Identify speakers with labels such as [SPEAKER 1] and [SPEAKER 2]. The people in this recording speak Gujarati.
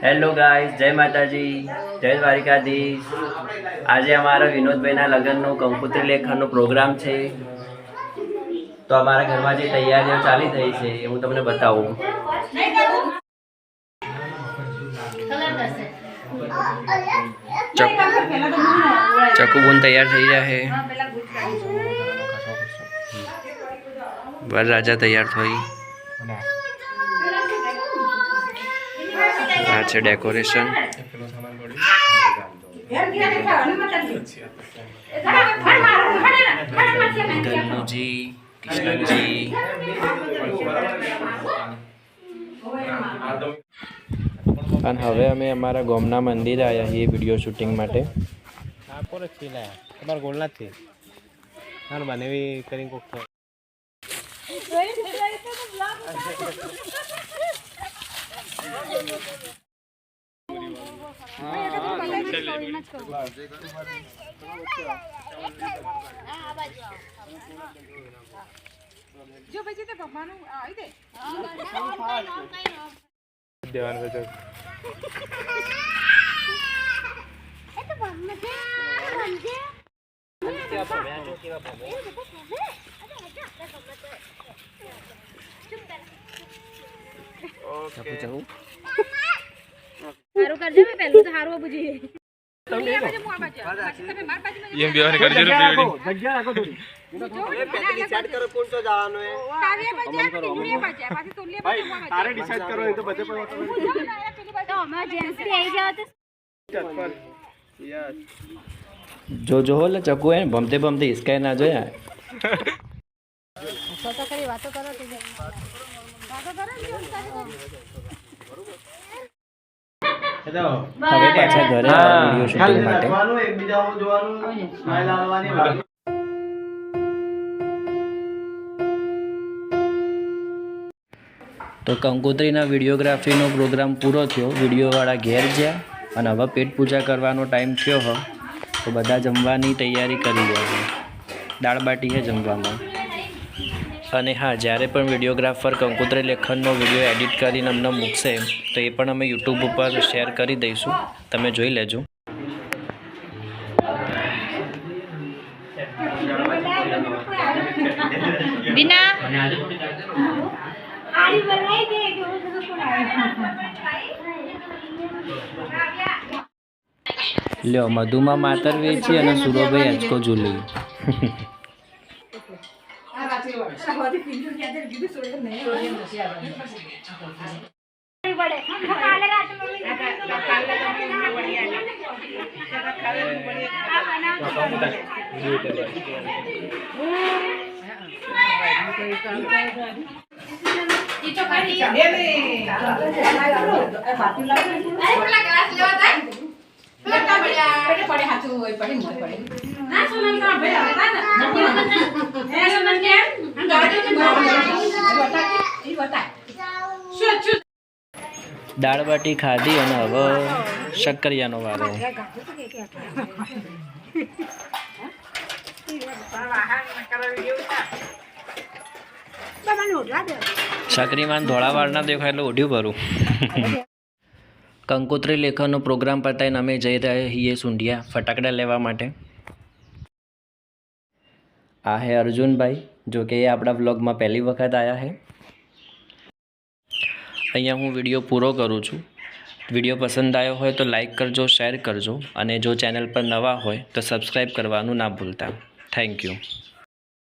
[SPEAKER 1] હેલો ગાઈસ, જય માતાજી, જય દ્વારિકાધીશ। આજે અમારા વિનોદભાઈના લગ્નનો કંકોત્રી લેખનનો પ્રોગ્રામ છે, તો અમારા ઘરમાં જે તૈયારીઓ ચાલી રહી છે હું તમને બતાવું। ચકુબૂન તૈયાર થઈ રહ્યા છે, વરરાજા તૈયાર થઈ, આ છે ડેકોરેશન। ધનુજી, કૃષ્ણજી, અને હવે અમે અમારા ગામના મંદિરે આવ્યા છીએ વિડીયો શૂટિંગ માટે।
[SPEAKER 2] તમારા ગોળ નથી મારું બનેવી કરીને કોક
[SPEAKER 3] જો પછી તે પપ્પાનું આવી દે
[SPEAKER 2] દેવાનું છે
[SPEAKER 3] એ તો મમ્મી કે સમજે
[SPEAKER 1] ઓકે ચાલો
[SPEAKER 3] હારું કરજે મે પહેલું તો હારું બુજી
[SPEAKER 2] ये बिहार कर जरूर वीडियो
[SPEAKER 1] જગ્યા રાખો થોડી એ પહેલી ડિસાઈડ કરો કોણ તો જવાનો હે
[SPEAKER 3] કાવ્ય બજે પિંગડી બજે પાછી તોલિયા બજે મોવા
[SPEAKER 1] તારે ડિસાઈડ કરો એ તો બધે પર
[SPEAKER 3] તો અમાર જેન્સી આવી જાવ તો
[SPEAKER 1] ચપ્પલ યસ જો લે ચકુ હે ભમતે ભમતે ઇસકાય ના જોયા
[SPEAKER 3] તો કરી વાતો કરો તો વાતો કરો
[SPEAKER 1] હવે પાછા ઘરે વિડીયો શૂટિંગ માટે।
[SPEAKER 2] એકબીજાનું જોવાનું સ્માઈલ આવવાની
[SPEAKER 1] તો કંકોત્રીના વિડીયોગ્રાફીનો પ્રોગ્રામ પૂરો થયો, વિડીયોવાળા ઘેર ગયા અને હવે પેટ પૂજા કરવાનો ટાઈમ થયો હો તો બધા જમવાની તૈયારી કરી રહ્યા છે। દાળ બાટી છે જમવામાં। અને હા, જ્યારે પણ વિડીયોગ્રાફર કંકોત્રી લેખનનો વિડીયો એડિટ કરીને અમને મૂકશે તો એ પણ અમે યુટ્યુબ ઉપર શેર કરી દઈશું, તમે જોઈ લેજો।
[SPEAKER 3] बिना आरी बनाई दे जो
[SPEAKER 1] લ્યો મધુમાં માતર વેચી અને સુરોભાઈ આજકો ઝૂલી। દાળ બાટી ખાધી અને હવે શક્કરિયાનો વારો। શકરીમાન ધોળાવાળ ના દેખાય એટલે ઓઢ્યું ભરું। કંકોત્રી લેખનનો પ્રોગ્રામ પતાવીને અમે જઈ રહ્યા છીએ સુંઢિયા ફટાકડા લેવા માટે। આ હે અર્જુનભાઈ, જો કે એ આપણા વ્લોગમાં પહેલી વખત આવ્યા છે। અહીંયા હું વિડીયો પૂરો કરું છું। વિડીયો પસંદ આવ્યો હોય તો લાઈક કરજો, શેર કરજો અને જો ચેનલ પર નવા હોય તો સબસ્ક્રાઈબ કરવાનું ના ભૂલતા। Thank you.